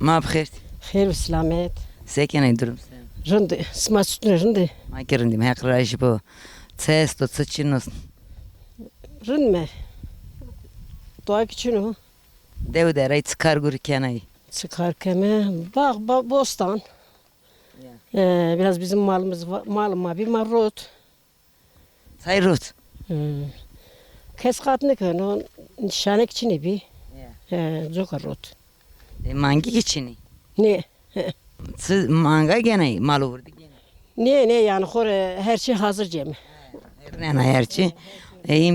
ما بخير خير وسلامات. ساكن يدرم رندي سمعت شنو رندي ما كرندي ما يقراش بو تساس تسچينوس رند ما doğak şunu dev de ray çıkar gurkenay çıkar keme bak bostan. Biraz bizim malımız var. Malım bir marrot. sayrut Kes katını kano nişanek içine bir. Zokarot. mangi geçini Ne? manga genay mal vurdu Ne yani her şey hazır cem. ne ayarçı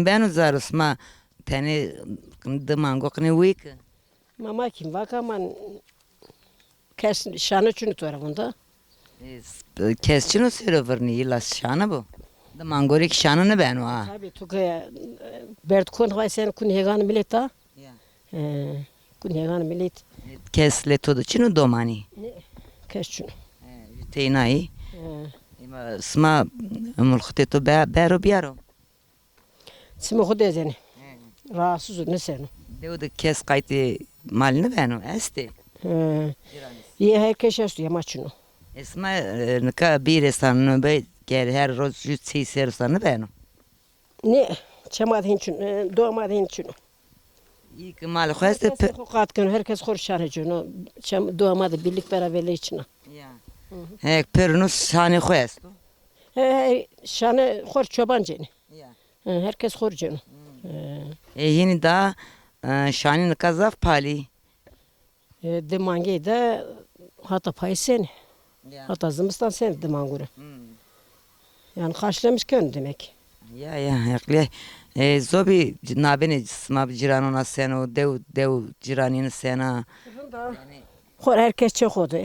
ben uzarız ma tane de mango kne week Mama kim vakaman kes şanı çünü tarafında. kesçino serverni ilas şana bu da mangorik şana ne ben o Tabii tukaya bert kon vay sen kun yegan mileta. Kun yegan milet. kesle todo çino domani Ne? Kes şunu. teinai ima sma mulxteto bero biaro Simi khudezeni. Rahatsız ne sen? dev de kes kayti malını ben o este İyi herkes yaşıyor yamaçını. اسمع نکا بیر سانو به گر هر روز جوت سی سر سانو بینو Ne? Çamadın için, doğmadın için. iyi ki mal خواست Herkes hukukat gün, herkes korşan için. Doğmadı, birlik beraberliği için. هک پرنوس شانی خواست Şanı hor çoban ceni. Herkes hor ceni. یعنی دا شانی نکا زاف پالی Demangi de hata payı sen. Hata zımıstan sen demanguru. Yani karşılamış kön demek. یا یا هکلی زوبی نابینی سما جیرانو نسینو دیو جیرانی نسینا Hor herkes çok oldu.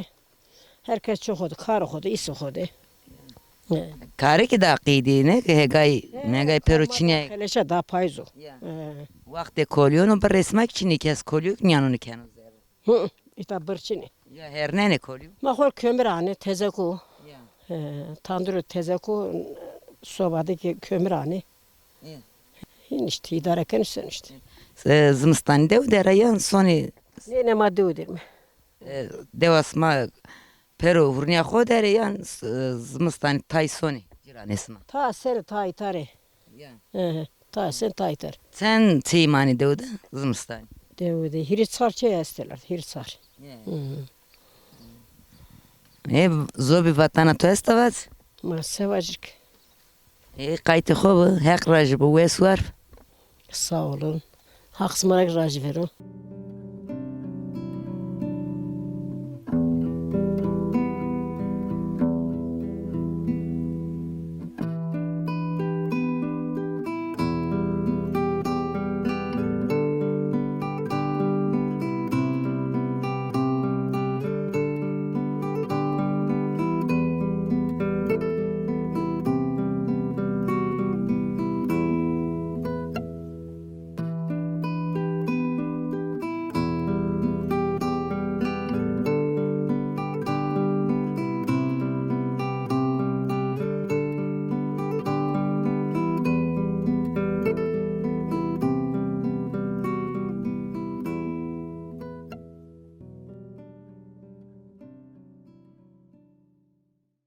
Herkes çok oldu. Kar oldu, is oldu. کاری که دقیقی نه که هگای نگای پروچینی Keleşe daha payız o. وقت کولیونو بر رسمک چینی کس کولیو نیانو نکنو İşte bırçini. یا هر نه کولیو Ma hor kömürhane, tezeku. یا Tandır tezeku sobadaki kömürhane. İşte idare eken sen işte. زمستانی دیو دراyan سونی Ne madde öder mi? دیو اسما پرو ورنیا خو دراyan زمستانی تای سونی جیران اسما Ta sen ta itare. Ta sen ta itar. sen çiymani دیو ده زمستانی Devde hirit çaya isterler. Hirit sar. زوبی وطن تو استواد Ma sevacık. قایت خوب حق راجب و سوار Sağ olun. Haksız merak racı verin.